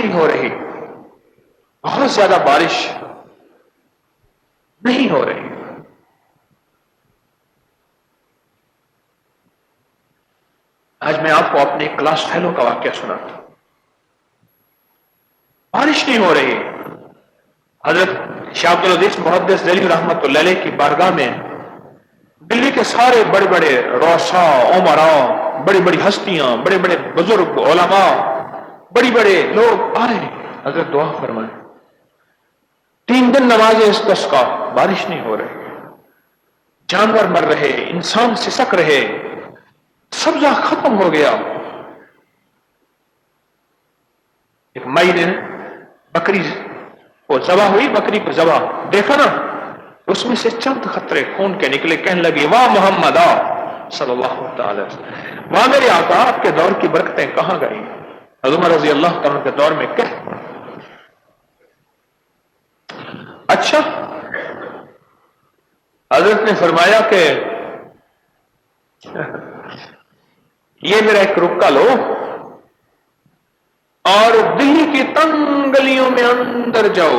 نہیں ہو رہی، بہت زیادہ بارش نہیں ہو رہی. آج میں آپ کو اپنے کلاس فیلو کا واقعہ سناتا ہوں. بارش نہیں ہو رہی. حضرت شاہ عبد العزیز محدث دہلوی رحمۃ اللہ علیہ کی بارگاہ میں دلی کے سارے بڑے بڑے رؤسا، امراء، بڑی بڑی ہستیاں، بڑے بڑے بزرگ علماء، بڑی بڑے لوگ آئے. حضرت دعا فرمائے. 3 دن نماز استسقا، بارش نہیں ہو رہی، جانور مر رہے، انسان سسک رہے، سبزہ ختم ہو گیا. ایک مائی نے بکری کو ذبح ہوئی، بکری کو ذبح دیکھا نا، اس میں سے چند خطرے خون کے نکلے. کہنے لگی واہ محمد صلی اللہ تعالی وسلم، وہاں میرے آقا آپ کے دور کی برکتیں کہاں گئی؟ حضرت عمر رضی اللہ تعالیٰ کے دور میں کہہ. اچھا، حضرت نے فرمایا کہ یہ میرا ایک رکا لو اور دلی کی تنگ گلیوں میں اندر جاؤ،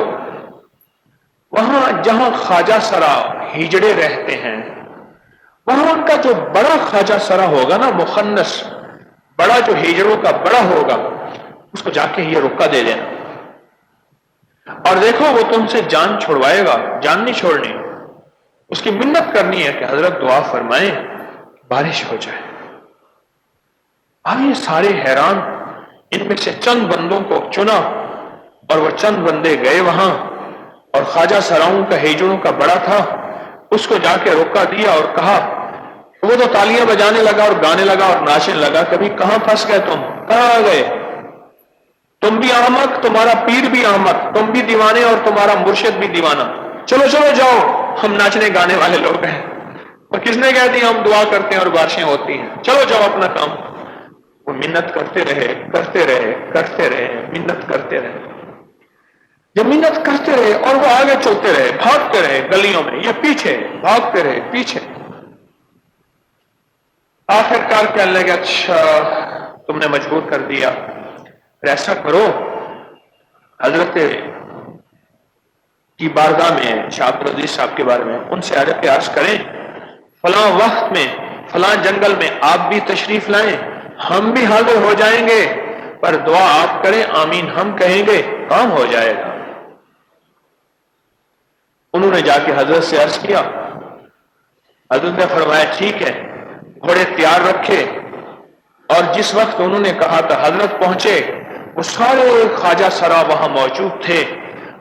وہاں جہاں خواجہ سرا ہجڑے رہتے ہیں، وہاں ان کا جو بڑا خواجہ سرا ہوگا نا، مخنث بڑا، جو ہجڑوں کا بڑا ہوگا، اس کو جا کے یہ رکا دے دینا، اور دیکھو وہ تم سے جان چھوڑوائے گا. جان نہیں چھوڑنی، اس کی منت کرنی ہے کہ حضرت دعا فرمائیں بارش ہو جائے. اب یہ سارے حیران. ان میں سے چند بندوں کو چنا اور وہ چند بندے گئے وہاں، اور خواجہ سراؤں کا ہیجڑوں کا بڑا تھا، اس کو جا کے روکا دیا اور کہا. وہ تو تالیاں بجانے لگا اور گانے لگا اور ناچنے لگا. کبھی کہاں پھنس گئے تم؟ کہاں آ گئے؟ تم بھی احمق، تمہارا پیر بھی احمق، تم بھی دیوانے اور تمہارا مرشد بھی دیوانہ. چلو چلو جاؤ، ہم ناچنے گانے والے لوگ ہیں. اور کس نے کہہ دیا ہم دعا کرتے ہیں اور بارشیں ہوتی ہیں؟ چلو جاؤ اپنا کام. وہ منت کرتے رہے کرتے رہے کرتے رہے، منت کرتے رہے. جب منت کرتے رہے اور وہ آگے چلتے رہے، بھاگتے رہے گلیوں میں، یہ پیچھے بھاگتے رہے پیچھے. آخر کار کہنے لگے اچھا تم نے مجبور کر دیا، ایسا کرو حضرت کی بارگاہ میں شاہ عبد العزیز صاحب کے بارے میں ان سے عرض کریں فلاں وقت میں فلاں جنگل میں آپ بھی تشریف لائیں، ہم بھی حاضر ہو جائیں گے، پر دعا آپ کریں آمین ہم کہیں گے، کام ہو جائے گا. انہوں نے جا کے حضرت سے عرض کیا. حضرت نے فرمایا ٹھیک ہے، گھوڑے تیار رکھے، اور جس وقت انہوں نے کہا تھا حضرت پہنچے، وہ سارے خواجہ سرا وہاں موجود تھے.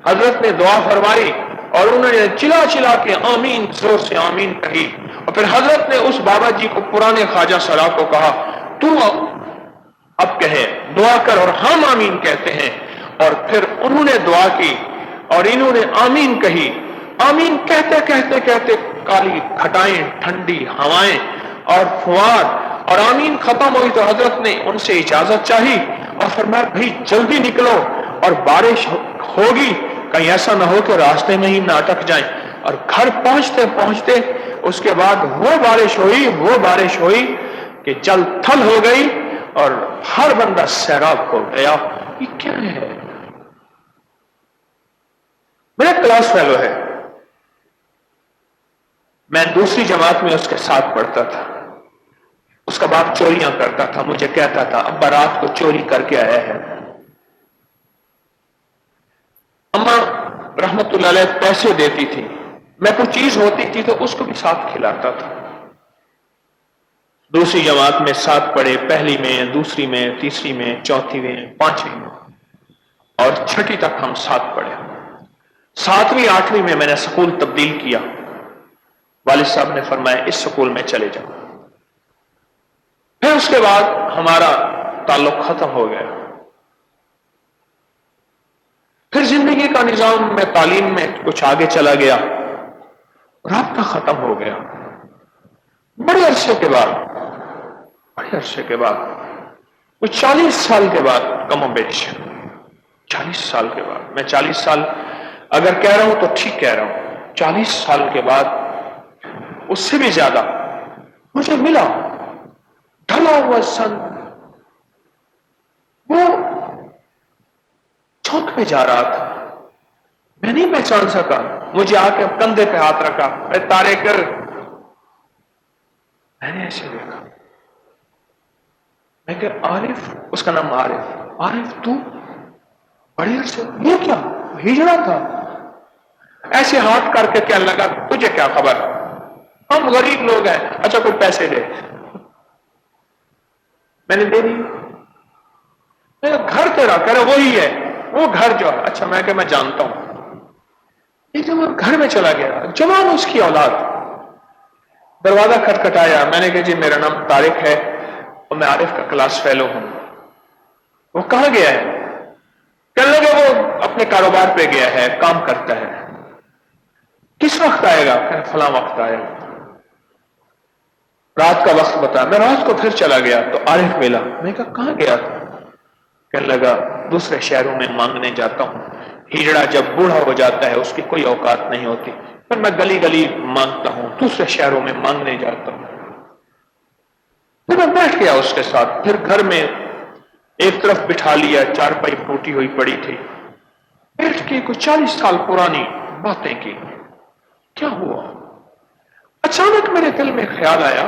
حضرت نے دعا فرمائی اور انہوں نے چلا چلا کے آمین، زور سے آمین کہی. اور پھر حضرت نے اس بابا جی کو، پرانے خواجہ سرا کو کہا تو اب کہے دعا کر، اور ہم آمین کہتے ہیں. اور پھر انہوں نے دعا کی اور انہوں نے آمین کہی. آمین کہتے کہتے کہتے کالی گھٹائیں، ٹھنڈی ہوائیں اور فوار، اور آمین ختم ہوئی تو حضرت نے ان سے اجازت چاہی اور فرمایا بھائی جلدی نکلو اور بارش ہوگی، کہیں ایسا نہ ہو کہ راستے میں ہی نہ اٹک جائیں. اور گھر پہنچتے پہنچتے اس کے بعد وہ بارش ہوئی کہ جل تھل ہو گئی اور ہر بندہ سیراب ہو گیا. یہ کیا ہے؟ میرا کلاس فیلو ہے، میں دوسری جماعت میں اس کے ساتھ پڑھتا تھا. اس کا باپ چوریاں کرتا تھا، مجھے کہتا تھا ابا رات کو چوری کر کے آیا ہے. اماں رحمت اللہ علیہ پیسے دیتی تھی، میں کوئی چیز ہوتی تھی تو اس کو بھی ساتھ کھلاتا تھا. دوسری جماعت میں ساتھ پڑھے، پہلی میں، دوسری میں، تیسری میں، چوتھی میں، پانچویں میں، اور چھٹی تک ہم ساتھ پڑھے. 7ویں 8ویں میں نے سکول تبدیل کیا. والد صاحب نے فرمایا اس سکول میں چلے جاؤ. پھر اس کے بعد ہمارا تعلق ختم ہو گیا. پھر زندگی کا نظام میں، تعلیم میں کچھ آگے چلا گیا، رابطہ ختم ہو گیا. بڑے عرصے کے بعد کچھ 40 سال کے بعد، کم و بیش 40 سال کے بعد، میں 40 سال اگر کہہ رہا ہوں تو ٹھیک کہہ رہا ہوں، 40 سال کے بعد، اس سے بھی زیادہ، مجھے ملا ڈھلا ہوا سن، وہ چونک میں جا رہا تھا، میں نہیں پہچان سکا. مجھے آ کے کندھے پہ ہاتھ رکھا، اے طارق. میں نے ایسے دیکھا، میں کہ عارف، اس کا نام عارف. عارف تو بڑے عرصے، یہ کیا ہجڑا تھا؟ ایسے ہاتھ کر کے کہنے لگا تجھے کیا خبر، ہم غریب لوگ ہیں. اچھا کوئی پیسے دے. میں نے دے دی. گھر تیرا؟ کہہ رہا وہی ہے وہ گھر جو ہے. اچھا میں کہ میں جانتا ہوں. لیکن وہ گھر میں چلا گیا، جوان اس کی اولاد. دروازہ کھٹکھٹایا، میں نے کہا جی میرا نام طارق ہے اور میں عارف کا کلاس فیلو ہوں. وہ کہاں گیا ہے؟ کہنے لگا وہ اپنے کاروبار پہ گیا ہے، کام کرتا ہے. کس وقت آئے گا؟ کہ فلاں وقت آئے گا. رات کا وقت بتا. میں رات کو پھر چلا گیا تو عارف ملا. میں کہا کہاں گیا تھا؟ کہنے لگا دوسرے شہروں میں مانگنے جاتا ہوں. ہجڑا جب بوڑھا ہو جاتا ہے اس کی کوئی اوقات نہیں ہوتی، پھر میں گلی گلی مانگتا ہوں، دوسرے شہروں میں مانگنے جاتا ہوں. پھر میں بیٹھ گیا اس کے ساتھ. پھر گھر میں ایک طرف بٹھا لیا، چارپائی ٹوٹی ہوئی پڑی تھی، بیٹھ کے کچھ 40 سال پرانی باتیں کی. کیا ہوا؟ اچانک میرے دل میں خیال آیا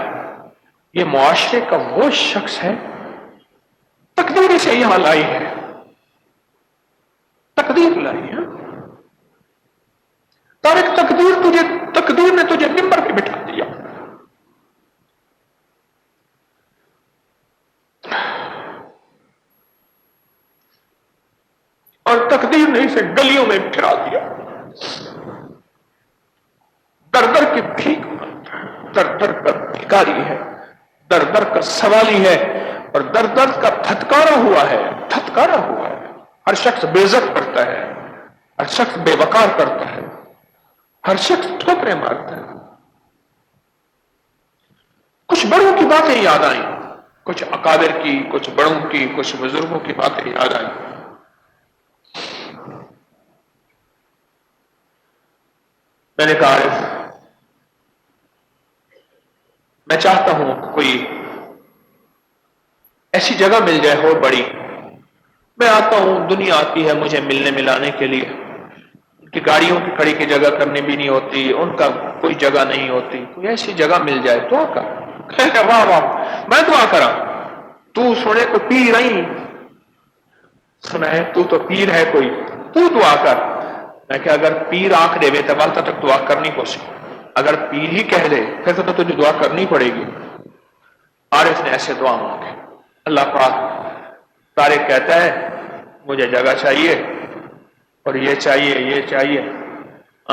یہ معاشرے کا وہ شخص ہے، تقدیر سے یہاں لائی ہے، تقدیر لائی ہے. طارق تقدیر نے تجھے ممبر پہ بٹھا دیا. اور تقدیر نے اسے گلیوں میں پھرا دیا. در در کی بھیک مانگتا ہے، در در کا بھکاری ہے، در در کا سوالی ہے، اور در در کا دھتکارا ہوا ہے. دھتکارا ہوا ہے. ہر شخص بے عزت کرتا ہے، ہر شخص بے وقار کرتا ہے، ہر شخص ٹھوکریں مارتا ہے. کچھ بڑوں کی باتیں یاد آئیں، کچھ اکابر کی، کچھ بڑوں کی، کچھ بزرگوں کی باتیں یاد آئیں. میں نے کہا عارف، میں چاہتا ہوں کوئی ایسی جگہ مل جائے ہو بڑی. میں آتا ہوں، دنیا آتی ہے مجھے ملنے ملانے کے لیے، ان کی گاڑیوں کی کھڑی کی جگہ کرنی بھی نہیں ہوتی، ان کا کوئی جگہ نہیں ہوتی. کوئی ایسی جگہ مل جائے. دعا کر. واہ واہ، میں دعا کرا. تو سنے تو پیر نہیں سنا ہے، تو پیر ہے کوئی، تو دعا کر. میں کہ اگر پیر آنکھ دے تو والتا تک دعا کرنی کو سی، اگر پیر ہی کہہ دے پھر تو تجھے دعا کرنی پڑے گی. عارف نے ایسے دعا مانگی. اللہ پاک، طارق کہتا ہے مجھے جگہ چاہیے اور یہ چاہیے، یہ چاہیے،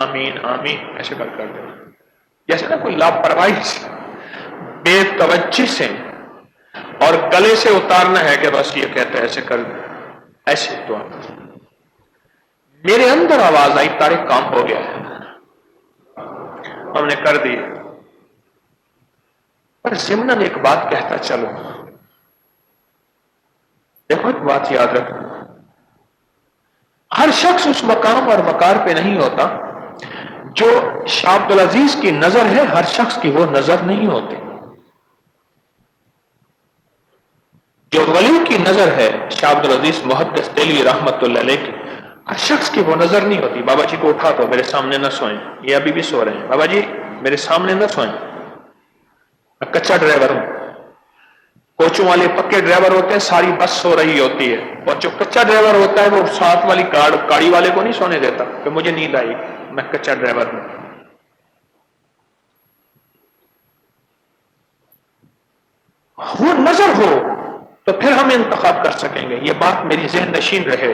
آمین آمین ایسے کر دے. جیسے نا کوئی لاپرواہی سے، بے توجہ سے اور گلے سے اتارنا ہے کہ بس یہ کہتا ہے ایسے کر دے، ایسے دعا. میرے اندر آواز آئی طارق کام ہو گیا ہے، ہم نے کر دی. پر ضمن ایک بات کہتا چلو، دیکھو ایک بات یاد رکھنا، ہر شخص اس مقام اور وقار پہ نہیں ہوتا. جو شاہ عبدالعزیز کی نظر ہے ہر شخص کی وہ نظر نہیں ہوتی. جو ولی کی نظر ہے شاہ عبدالعزیز محدث دہلوی رحمت اللہ علیہ کی، ہر شخص کی وہ نظر نہیں ہوتی. بابا جی کو اٹھا دو، میرے سامنے نہ سوئیں، یہ ابھی بھی سو رہے ہیں. بابا جی میرے سامنے نہ سوئیں، میں کچا ڈرائیور ہوں. کوچوں والے پکے ڈرائیور ہوتے ہیں، ساری بس سو رہی ہوتی ہے، اور جو کچا ڈرائیور ہوتا ہے وہ ساتھ والی گاڑی والے کو نہیں سونے دیتا کہ مجھے نیند آئی، میں کچا ڈرائیور ہوں. وہ نظر ہو تو پھر ہم انتخاب کر سکیں گے. یہ بات میری ذہن نشین رہے.